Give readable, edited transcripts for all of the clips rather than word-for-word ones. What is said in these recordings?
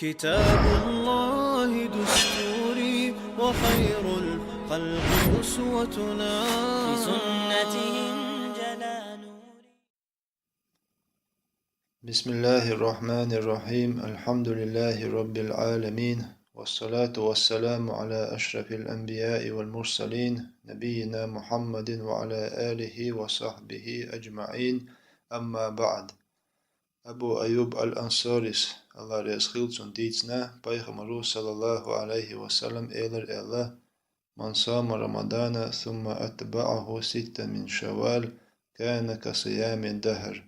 كتاب الله دستوري وخير الخلق أسوتنا في سنتهم جلا نوري. بسم الله الرحمن الرحيم. الحمد لله رب العالمين، والصلاة والسلام على أشرف الأنبياء والمرسلين نبينا محمد وعلى آله وصحبه أجمعين. أما بعد. أبو أيوب الأنصاري الله رزقيلتون ديتنا بيغمر صلى الله عليه وسلم إلر إله من صام رمضان ثم أتبعه 6 من شوال كان كصيام الدهر.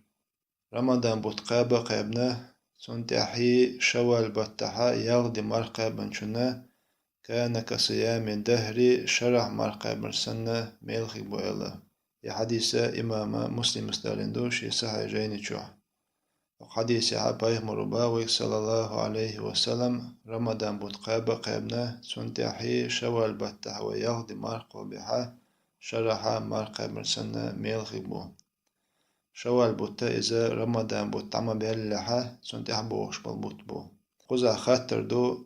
رمضان بوتقابة قابنا سنتحي شوال بطحا يغدي مرقابا شنا كان كصيام الدهر شرح مرقابا سنة ميلخي بوئلا. يا حديث إمام مسلم استالندوش يسحى جيني شوح. وحديث عبايه مرباوي صلى الله عليه وسلم رمضان بوتقابة قابنا سنتحي شوال بطحا ويغدي مرقابا شرح مرقابا سنة ميلخي بوئلا. شوال بوتا إذا رمضان بوت عما بيلحة سنت أحبوش بالبوت بو قزا خاطر دو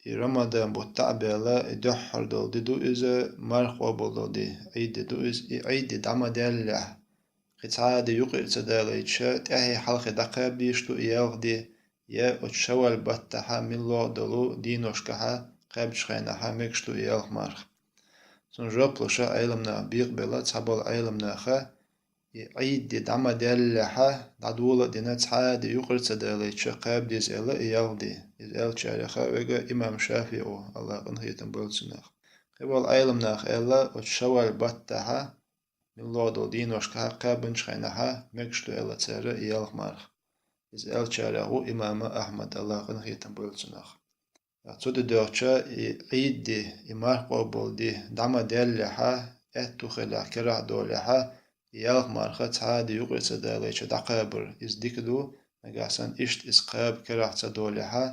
رمضان بوت تعبيلا يدحر دو إذا مرخوا بولدو دي عيد دو إذا عيد دعما ديلح قطعة يقر تداليتشا تأهي حلقة دقا بيشتو إياغ دي يا أتشوال بطحا من الله دلو دينوشكها قابش خينها مكشتو إياغ مرخ سن جوبلوشا عيلمنا بيق بلا تحبال عيلمنا خا عيد دعما ديالحة دعدولة دينات حادي يقر تداليتشا قاب ديز إلا إياغ دي إز إل شارخا ويغا إمام شافعي الله قنخي تنبولتسناخ قبل عيلمناخ إلا أتشوال بطحا من الله دول دينوشكها قابنش خينها مكشتو إلا تسارة إياغ مارخ إز إل شارخو إمام أحمد الله قنخي تنبولتسناخ أتصد دوغشا عيد دي إمار قوبول دي دعما ديالحة أتو خلا كرا دولحة يالغ مارخة عادي يقرأ تداليش دقابر إز ديكدو نقاسان إشت إز قاب كرا تدولحة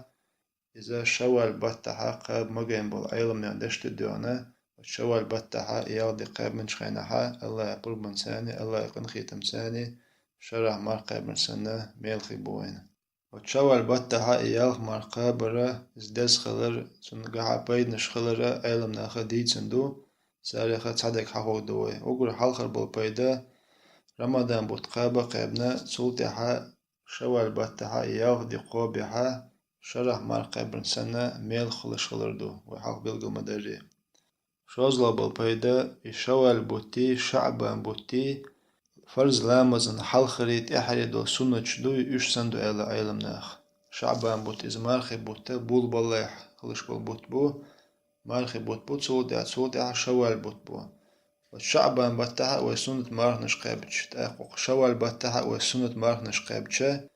إذا شوال بطحة قاب مقين بول عيلم يندشت دونا وشوال بطحة يالدي قاب من شخينها الله يقرب من ساني الله يقن خيتم ساني شرح مار قاب من سنة ميلخي بوين وشوال بطحة يالغ مار قابرة إز دز خلر سنقاها بيد نشخلرة عيلم ناخا ديتسندو ساريخة تصدق حقوق دوي وقر حلخر بول بيدا رمضان بوتقابة قابنا سلطحة شوال بطحة ياغ دي قوبحة شرح مار قابن سنة ميل خلش خلردو وحق بلغو مدري شوزلا بالبيدا شوال بوتي شعبان بوتي فرز لامزن حلخريت احري دو سنة دو يش سندو ايلا ايلم ناخ شعبان بوت ازمارخي بوتا بول بالله خلش بالبوت بو مارخي بوت بوت سلطحة شوال بوت بو والشعبان بطحة وسنة مارخ نشقابش تأقوق شوال بطحة وسنة مارخ نشقابشة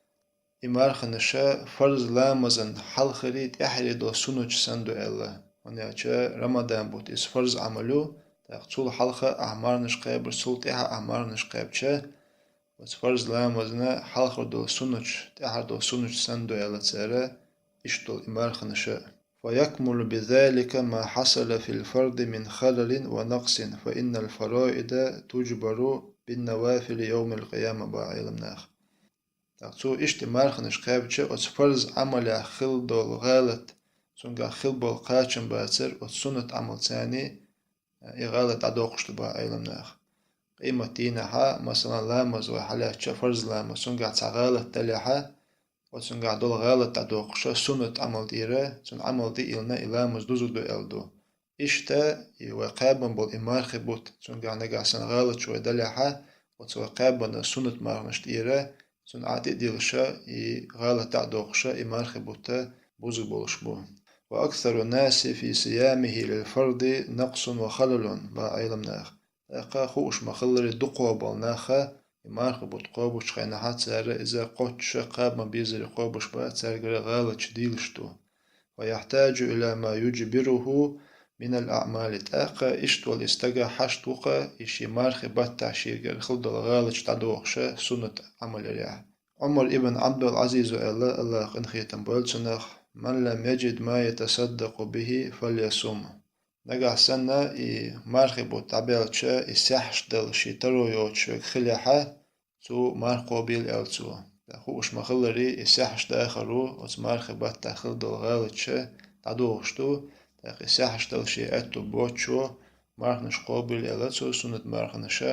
إمارخ نشا فرز لامزن حلخريت إحري دو سنة سندو إلا ونياچا رمضان بوت إس فرز عملو تأقصول حلخة أعمار نشقابر سلطحة أعمار نشقابشة وس فرز لامزن حلخر دو سنة تأحر دو سنة سندو إلا تسارة إشتول إمارخ نشا ويكمل بذلك ما حصل في الفرد من خلل ونقص فإن الفرائض تجبر بالنوافل يوم القيامة بعلمناخ تقصو اشتمارخ نشقابتش فرز عمل خل دول غالط سنقا خل بول قاچن باتر سنة عمل ثاني غالط عدوقشت بعلمناخ قيمة دينها مثلا لامز وحلاچ فرز لامز سنقا تعغالط تليحا وسنقع دول غالط عدوقشة سنة عمل ديرة سن عمل دي إلنا إلامز دوزو دو إلدو إشتا يوقابن بول إمار خبوت سنقع نقع سن غالط شوي دلحة وتوقابن سنة مارنش ديرة سن عادي ديلشا غالط عدوقشة إمار خبوتا بوزو بولش بو وأكثر الناس في صيامه للفرد نقص وخلل با علمناخ أقا خوش مخلر دقوا بالناخا إمارخ بوتقوبوش خينها تسارة إذا قوتش قاب ما بيزر قوبوش با تسارة غالة ديلشتو ويحتاج إلى ما يجبره من الأعمال تأقى إشتو الاستقى حشتوقى إشي مارخ باتع شيغر خلد الغالة تعدوخش سنة عمل ريح عمر ابن عبد العزيز الله قنخي تنبولتنخ من لم يجد ما يتصدق به فليصوم نجح سنة مارخ بوتعبيلتش إسحش دل شيترو يوتش خليحة تو مارخو بيل ألتو خوش مخلري يسحش داخلو وتمارخ بات داخل دول غالتشة تعدوغشتو تاق يسحش دل شيء أتو بوتشو مارخنش قابل يلاتو سنة مارخنشا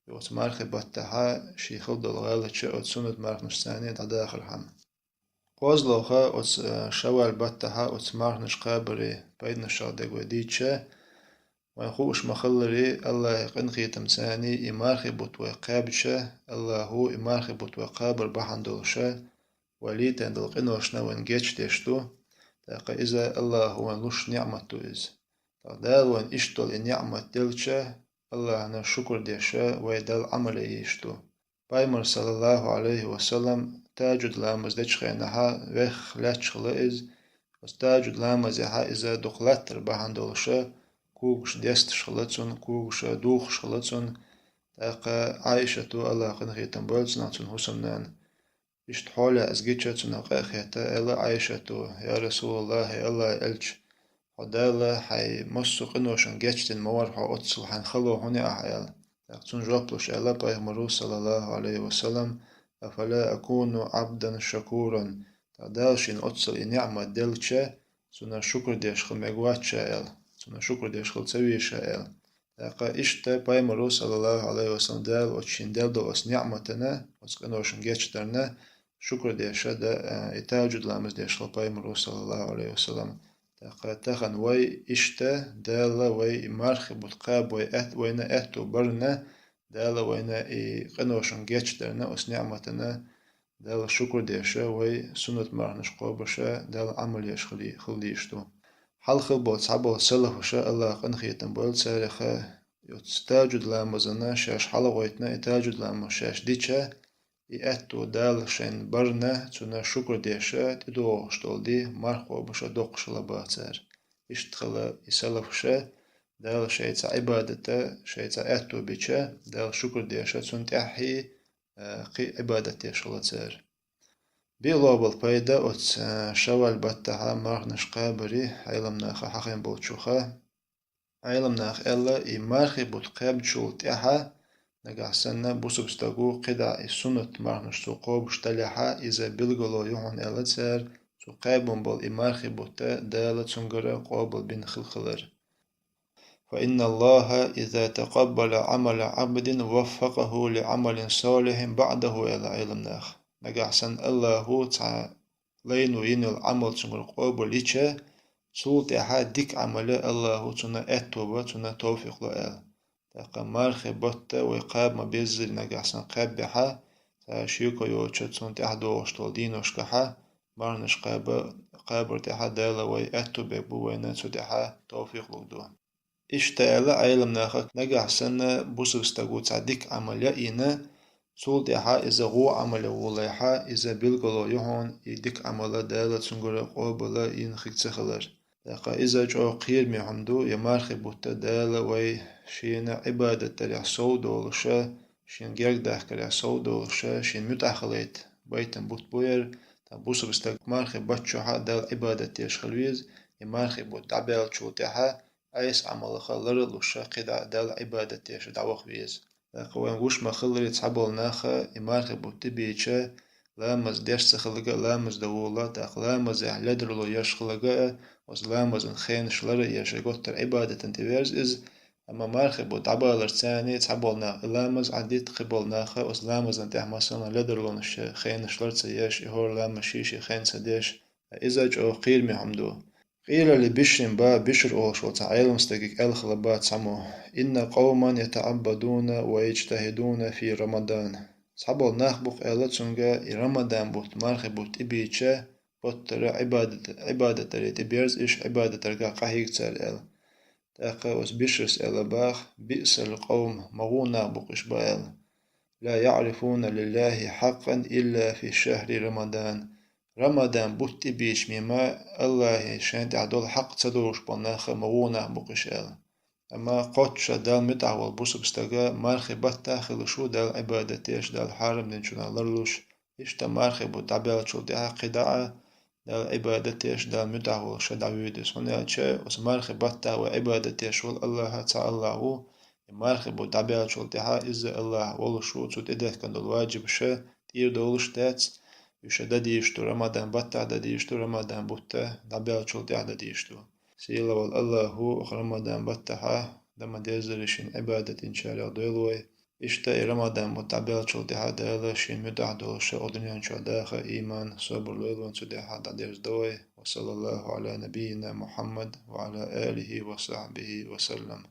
وتمارخ بات تاها شي خل دول غالتشة وتسنة مارخنش ثانية داخل هم قوزلوخا وت شوال بات تاها وتمارخنش قابري بيدنا شادق وديتشة ويخوش مخلري الله يقنخي تمساني إمارخي بوتوي قابشة الله هو إمارخي بوتوي قابر بحندولشة وليت عند القنوشنا ونجيش تشتو تاقا إذا الله هو نوش نعمتو إز تقدال وان إشتول النعمة دلشة الله أنا شكر ديشة ويدل عمل إيشتو بايمر صلى الله عليه وسلم تاجد لامز دشخينها ويخ لاتشخل إز وستاجد لامز يحا إذا دخلتر بحندولشة كوغش ديست شخلتون كوغش دوخ شخلتون تاقا عايشة الله قنخي تنبولتنا تون حسنان إشت حولة أزجيتشة تنقى خيتا إلا عايشة يا رسول الله الله إلش حدالة حي مصو قنوشن جيتشتن مورحة أتصل حن خلو هنا أحيال تاقتون جوبلوش إلا بايغمرو صلى الله عليه وسلم أفلا أكون عبدا شكورا تقدالشين أتصل نعمة دلشة سنة شكر ديش خميقواتشة إل سنة شكر ديش خلتويشة إل تاقا إشتا بايغمرو صلى الله عليه وسلم دال وتشين دل دو أس نعمتنا وتقنوشن جيتشترنا شكر ديشة دا إتاجد لامز ديش خلبايغمرو صلى الله عليه وسلم تاقا تخن وي إشتا دالا وي مارخ بتقاب وي أت وينا أتو برنا دالا وينا قنوشن جيتشترنا أس نعمتنا دالا شكر ديشة وي سنة مارنش قوبشة دالا عمل يش خليشتو حلخ بول صعبو سلفشة الله قنخيتن بول سارخة يتستاجد لامزنا شاش حلويتنا إتاجد لامز شاش ديشة إتو دال شين برنا تنا شكر ديشة تدوغشتول دي مرخو بشا دوقش لباتر إشتخلا يسلفشة دال شيتا عبادته شيتا أتو بيشة دال شكر ديشة تن تحي قي عبادته شلتر بيلو بالبايدا أت شوال باتها مرخنش قابري عيلمناخ حقين بولتشوخا عيلمناخ إلا إي مرخي بوتقاب شول تحا نجحسنا بوسبستغو قدع السنة مرنش سوقوب شتلحا إذا بلغلو يهون ألتسر سوقابون بول إمارخي بوتا دالة سنجرة قابل بين خلخلر فإن الله إذا تقبل عمل عبد وفقه لعمل صالح بعده إلى علم ناخ نجحسن الله تع لين وين العمل سنجر قابل إيشا سولت أحد ديك عمل الله تنا أتوبة تنا توفيق لأل تاقا مارخي بوتا ويقاب ما بيزل نجحسن قابحا تاشيكو يوچتسون تحدو وشتول دينوشكحا مارنش قابر تحا دالا وي أتو بيبو ويناتو تحا توفيق لقدو إشتالا عيلم ناخك نجحسن بوسوستاقو تعديك عمليا إينا سول تحا إذا غو عمل ولايحا إذا بيلغلو يهون يديك عملا دالا تنقر قوبلا إن خيكتخلر تاقا إذا جو قير ميحمدو يمارخي بوتا دالا وي شين عبادة تريح سودولشا شين جيرك داخ كريح سودولشا شين متأخليت بيتن بوت بوير تنبوسو بستاق مارخي باتشوحا دال عبادة تيش خلويز يمارخي بوت دعبال شوتيحا أيس عملخا لرلوشا قدع دال عبادة تيش دعوخ ويز تاقا وين غوش مخلري تحبول ناخا يمارخي بوت تبيتشا لامز ديش سخلقا لامز دوولا تاق لامز يحلدرلو يشخلقا وزلامز خين شلر يشغوتر عبادة تنتبيرز إز أما مارخي بود عبالر ثاني تحبولنا لامز عديد قبولناخا وزلامز انتح مثلا لدرلون خين شلر تيش إهور لام شيشي خين سديش إذا جو قيل ميحمدو قيل لبشر با بشر أولش وتعيلم استقيق الخلبات سمو إن قوما يتعبدون ويجتهدون في رمضان تحبول ناخبق إلتسونغا رمضان بوت مارخي بوت إبيتشا بطر عبادة تريت بيرز إيش عبادة ترقى قهيق تسال إل تاقا وس بشرس إل باخ بئس القوم مغونا بقش بائل لا يعرفون لله حقا إلا في شهر رمضان رمضان بوت بيش مما الله شانت عدول حق تدوش بناخ مغونا بقش إل أما قوتش دال متعول بوس بستقى مارخي بطا خلشو دال عبادة تيش دال حارم دنشونا لرلوش إشتا مارخي بوت عبال شو دي قداعة دال عبادة تيش دال متعول شدعويدس هنا أتشا وسمارخي بطا وعبادة تيش والله تعالى مارخي بوت عبال شو دي إذا الله ولشو تود إده كان الواجب شا ir doluş dēc, Yuşa dadīštu Ramadan battā dadīštu Ramadan butta dabelçul diā dadīštu. Sīla val Allahu Ramadan battaha dama dezerişin ibadetin şāļau doiloi. İşte Ramadan mutabelçul diā dēla šin müdahdolša odunyanču dāha iman sabur loilvancu diā dadīrs doi. Wa sallallahu ala nabiyyina Muhammad wa ala alihi wa sahbihi wa sallam.